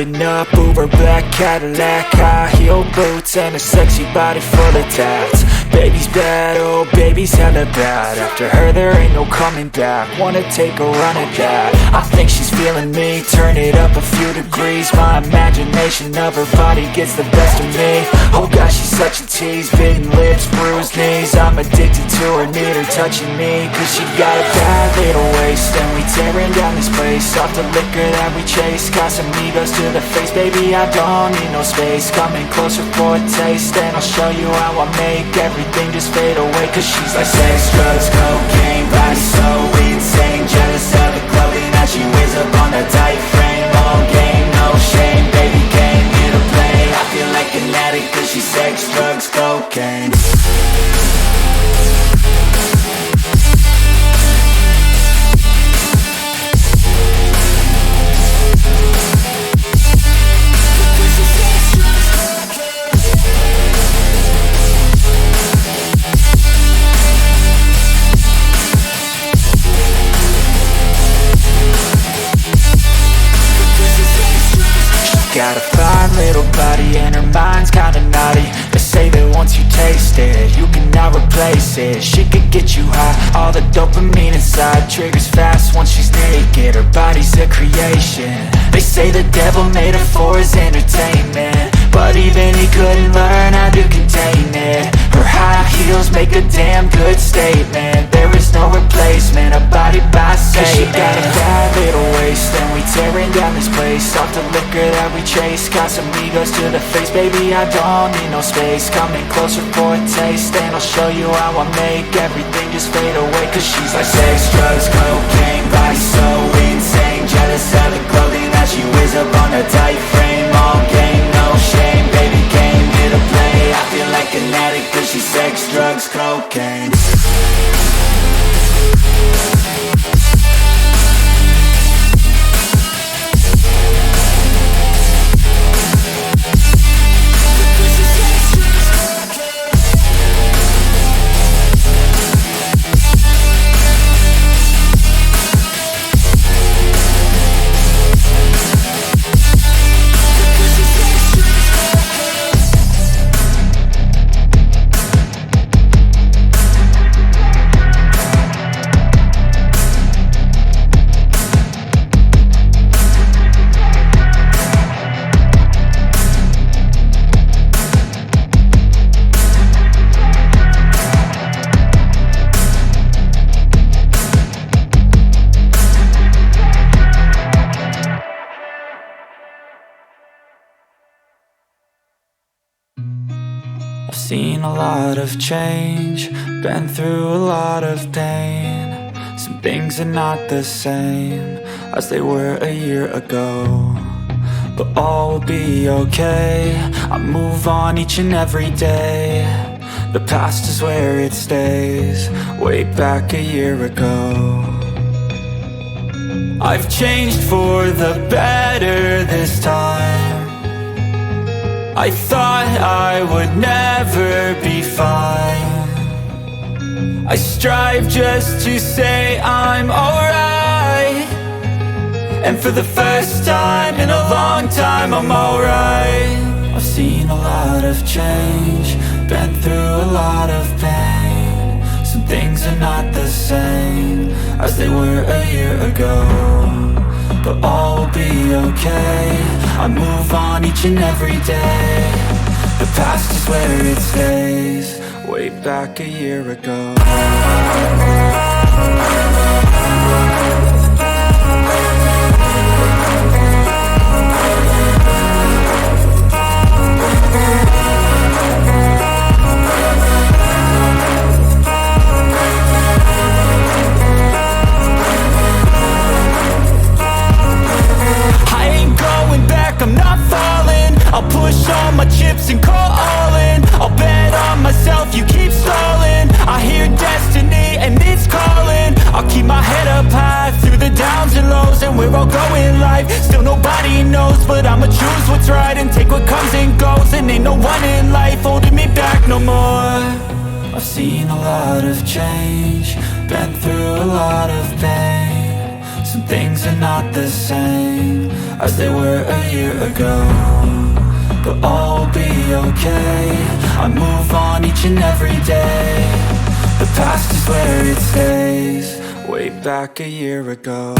Pulling up, Uber black Cadillac, high heel boots and a sexy body full of tats. Baby's bad, oh baby's hella bad. After her there ain't no coming back. Wanna take a run at that. I think she's feeling me, turn it up a few degrees. My imagination of her body gets the best of me. Oh gosh, she's such a tease, bitten lips, bruised knees. I'm addicted to her, need her touching me. Cause she got a bad little waist, and we tearing down this place. Off the liquor that we chase, got some egos to the face. Baby, I don't need no space, coming closer for a taste. And I'll show you how I make everything just fade away. Cause she's like sex, drugs, cocaine, body so insane. Jealous of the clothing that she wears up on a tight frame. All game, no shame, baby came here to play. I feel like an addict cause she's sex, drugs, cocaine. Got a fine little body and her mind's kinda naughty. They say that once you taste it, you cannot replace it. She could get you high, all the dopamine inside triggers fast once she's naked. Her body's a creation. They say the devil made her for his entertainment, but even he couldn't learn how to contain it. Her high heels make a damn good statement. There is no replacement, a body by Satan. She got a bad little waist, and we tearing down this place. Off the liquor that we chase, got some egos to the face. Baby, I don't need no space, coming closer for a taste. And I'll show you how I make everything just fade away. Cause she's like sex, drugs, cocaine, body so insane. Jealous of the clothing that she wears up on a tight frame. All game, no shame, baby came here to play. I feel like an addict cause she's sex, drugs, cocaine. I've seen a lot of change, been through a lot of pain. Some things are not the same as they were a year ago, but all will be okay. I move on each and every day. The past is where it stays, way back a year ago. I've changed for the better this time. I thought I would never be fine. I strive just to say I'm alright, and for the first time in a long time I'm alright. I've seen a lot of change, been through a lot of pain. Some things are not the same as they were a year ago, but all will be okay. I move on each and every day. The past is where it stays, way back a year ago. I'm not falling, I'll push all my chips and call all in. I'll bet on myself, you keep stalling. I hear destiny and it's calling. I'll keep my head up high through the downs and lows, and we're all going life. Still nobody knows, but I'ma choose what's right and take what comes and goes. And ain't no one in life holding me back no more. I've seen a lot of change, been through a lot of pain. Some things are not the same as they were a year ago, but all will be okay. I move on each and every day. The past is where it stays, way back a year ago.